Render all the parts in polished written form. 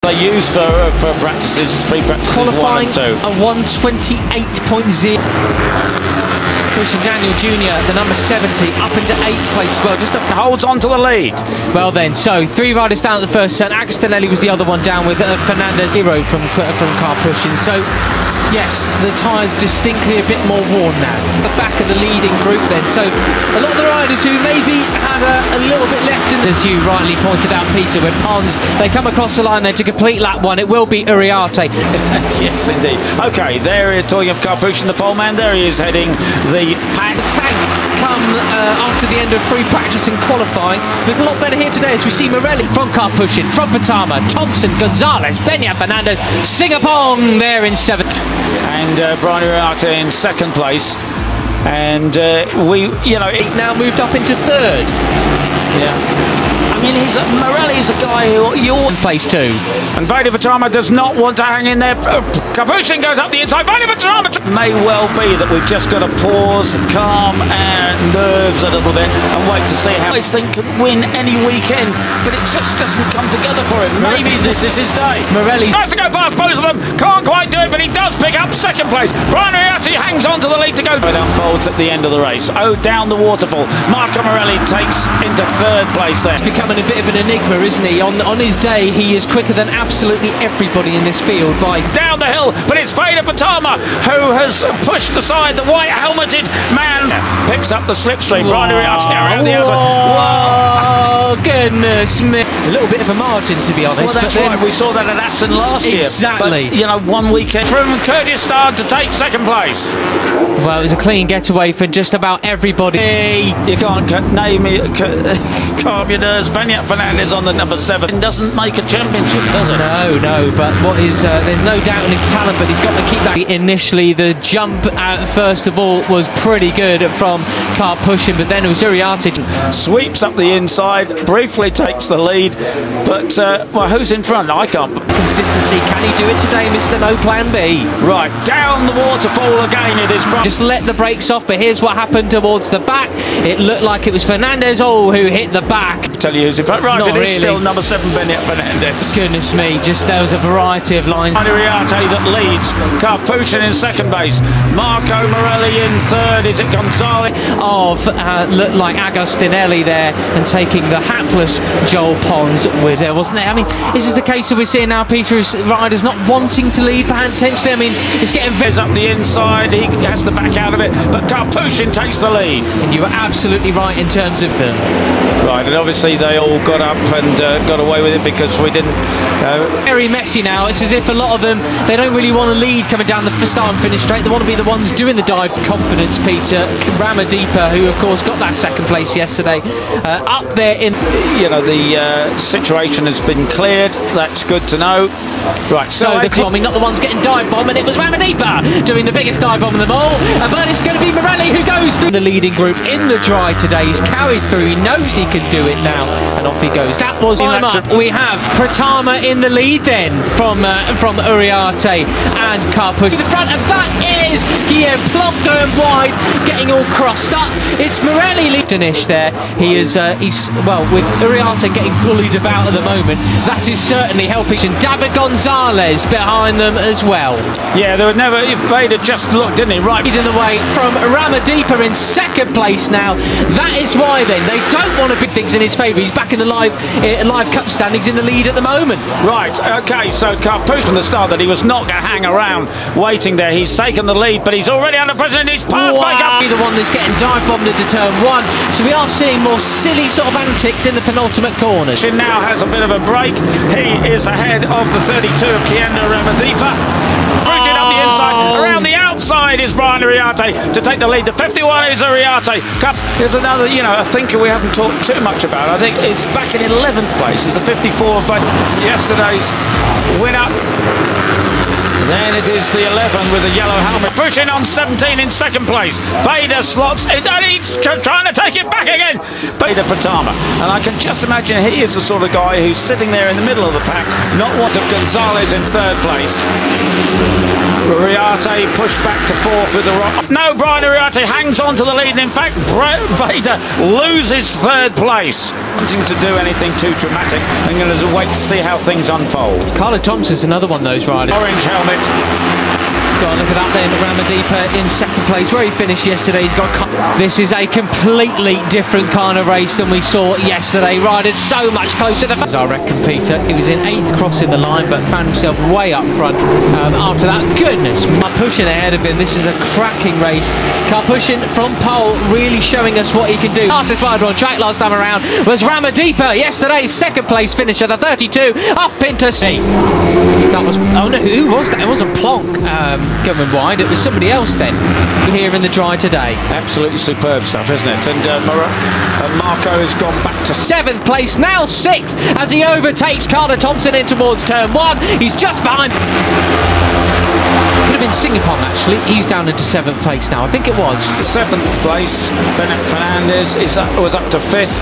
They use for practices, free practices. Qualifying 1 and 2. A 1:28.0. Christian Daniel Jr., the number 70, up into 8th place as well, just up. Holds on to the lead. Well then, so 3 riders down at the first turn. Aksi was the other one down with Fernandez 0 from car pushing. So yes, the tyres distinctly a bit more worn now. The back of the leading group then. So a lot of the riders who maybe had a little bit left in, as you rightly pointed out, Peter, when Pons, they come across the line there to complete lap 1. It will be Uriarte. Yes, indeed. Okay, there is talking of car pushing, the pole man. There he is heading the pack. Tank come after the end of free practice and qualifying. Look a lot better here today as we see Morelli from car pushing, from Pertama, Thompson, Gonzalez, Benya, Fernandez, Singapong there in 7th. And Brian Uriarte in 2nd place. And now moved up into 3rd. Yeah. I mean, Morelli is a guy who you're in place 2. And Veda Pratama does not want to hang in there. Kapushin goes up the inside. Veda Pratama may well be that we've just got to pause, calm our nerves a little bit and wait to see how this thing can win any weekend. But it just doesn't come together for him. Maybe this is his day. Morelli tries to go past both of them. Can't quite do it, but he does pick up 2nd place. Brian Uriarte hangs on to the lead to go. It unfolds at the end of the race. Oh, down the waterfall. Marco Morelli takes into 3rd place there. He's becoming a bit of an enigma, isn't he? On his day, he is quicker than absolutely everybody in this field by down the hill, but it's Veda Pratama who has pushed aside the white helmeted man. Picks up the slipstream. Brian Uriarte around the outside. Oh, goodness me. A little bit of a margin, to be honest. Well, that's right. We saw that at Aston last year. Exactly. But, you know, 1 weekend from Kyrgyzstan to take 2nd place. Well, it was a clean getaway for just about everybody. You can't name it. Calm your nerves. Benya Fernandez on the number 7 doesn't make a championship, does it? No. But what is there's no doubt in his talent, but he's got to keep that. Initially, the jump first of all was pretty good from car pushing, but then it was Uriarte sweeps up the inside, briefly takes the lead, but well, who's in front? I can't. Consistency. Can he do it today, Mr. No Plan B? Right, down the waterfall again. It is. Just let the brakes off, but here's what happened towards the back. It looked like it was Fernandez who hit the back. Tell you who's in front. Right, Not it really. is still number 7, Benya Fernandez. Goodness me, just there was a variety of lines. Uriarte that leads. Karpushin in 2nd base. Marco Morelli in 3rd. Is it Gonzalez? Looked like Agostinelli there and taking the hapless Joel Pons was there, wasn't there? I mean, this is the case that we're seeing now, Peter, is riders not wanting to lead potentially. I mean, it's getting up the inside. He has to back out of it, but Karpushin takes the lead. And you were absolutely right in terms of them. Right, and obviously they all got up and got away with it because we didn't. Very messy now. It's as if a lot of them, they don't really want to lead coming down the start and finish straight. They want to be the ones doing the dive. Confidence, Peter. Ramadeepa, who of course got that 2nd place yesterday, up there in. You know, the situation has been cleared. That's good to know. Right, so the Clombing, not the ones getting dive bomb, and it was Ramadeepa doing the biggest dive bomb of them all. But it's going to be Morelli who goes through the leading group in the dry today. He's carried through. He knows he can do it now, and off he goes. That was time up. We have Pratama in the lead then from Uriarte and Karpush to the front, and that is Guillaume Plonk going wide, getting all crossed up. It's Morelli finish there. He is he's well with Uriarte getting bullied about at the moment. That is certainly helping. And David Gonzalez behind them as well. Yeah, there was never. Veda just looked, didn't he? Right in the way from Ramadeepa in 2nd place now. That is why then they don't want to big things in his favour. He's back in the live cup standings in the lead at the moment. Right. Okay. So Karpush from the start that he was not going to hang around waiting there. He's taken the lead, but he's already under pressure and he's passed back up. The one that's getting dive bombed into turn 1. So we are seeing more silly sort of antics in the penultimate corners. She now has a bit of a break. He is ahead of the 32 of Kienda Ramadeepa. Pushing up the inside. Around the outside is Brian Uriarte to take the lead. The 51 is Uriarte. There's another, you know, a thinker we haven't talked too much about. I think it's back in 11th place. It's the 54 of yesterday's winner. Then it is the 11 with the yellow helmet. Pushing on 17 in second place. Veda slots in, and he's trying to take it back again. Ega Pratama. And I can just imagine he is the sort of guy who's sitting there in the middle of the pack, not one of Gonzalez in third place. Uriarte pushed back to fourth with the rock. No, Brian Uriarte hangs on to the lead. And in fact, Veda loses third place. Wanting to do anything too dramatic, I'm going to wait to see how things unfold. Carla Thompson's another one of those riders. Orange helmet. Got a look at that then, Ramadipa in second place, where he finished yesterday. He's got. This is a completely different kind of race than we saw yesterday. Riders so much closer to. I reckon Peter, he was in 8th crossing the line, but found himself way up front after that. Goodness, pushing ahead of him. This is a cracking race. Car pushing from pole, really showing us what he can do. Fastest rider on track last time around was Ramadipa. Yesterday's second place finisher, the 32, up into C. That was. Oh no, who was that? It wasn't Plonk. Going wide, it was somebody else then here in the dry today. Absolutely superb stuff, isn't it? And Marco has gone back to 7th place, now 6th as he overtakes Carla Thompson in towards turn 1. He's just behind. Could have been Singapore actually. He's down into 7th place now. I think it was 7th place. Bennett Fernandez was up to 5th.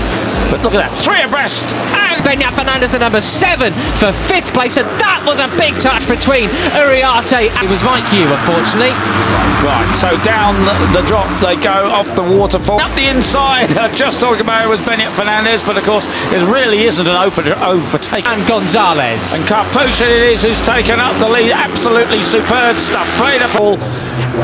But look at that, 3 abreast. And Beñat Fernandez, the number 7 for 5th place, and that was a big touch between Uriarte. It was Mike Hugh, unfortunately. Right, so down the drop they go off the waterfall. Up the inside, just talking about it was Beñat Fernandez, but of course it really isn't an overtake. And Gonzalez. And Carpucci it is who's taken up the lead. Absolutely superb stuff. Played a ball.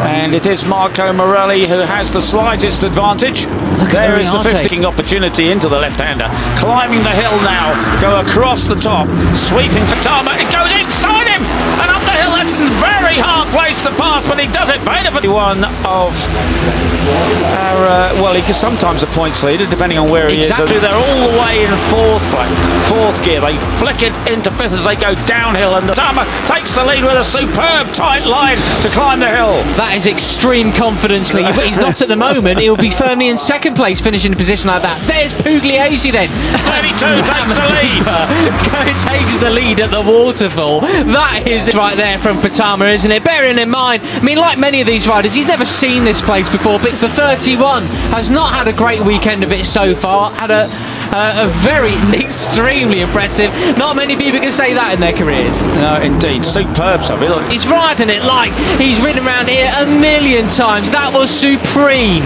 And it is Marco Morelli who has the slightest advantage. There is the 50th opportunity into the left-hander. Climbing the hill now, go across the top, sweeping for Pratama. It goes inside him and up the hill. That's a very hard place to pass, but he does it. One of our, well, he is sometimes a points leader, depending on where he is. They're all the way in fourth gear. They flick it into 5th as they go downhill, and Pratama takes the lead with a superb tight line to climb the hill. That is extreme confidence lead, but he's not at the moment. He'll be firmly in second place, finishing in a position like that. There's Pugliese then. 32 takes the lead. Takes the lead at the waterfall. That is right there from Pratama, isn't it? Bearing in mind, I mean, like many of these riders, he's never seen this place before, but the 31 has not had a great weekend of it so far. Had a very extremely impressive. Not many people can say that in their careers. No, indeed. Superb stuff. He's riding it like he's ridden around here a million times. That was supreme.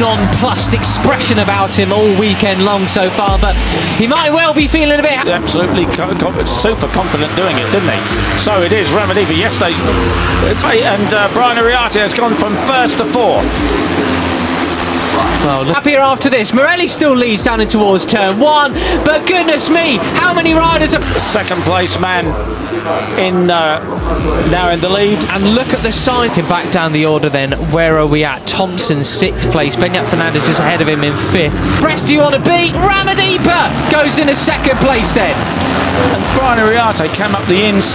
Nonplussed expression about him all weekend long so far, but he might well be feeling a bit absolutely super confident doing it, didn't he? So it is Ramadipa. Yes, and Brian Uriarte has gone from 1st to 4th. Well, happier after this. Morelli still leads down in towards turn 1, but goodness me, how many riders are... Second place man in now in the lead. And look at the sign. Back down the order then. Where are we at? Thompson 6th place. Beñat Fernandez is ahead of him in 5th. Brest, do you want to beat? Ramadipa goes in a 2nd place then. And Brian Uriarte came up the inside.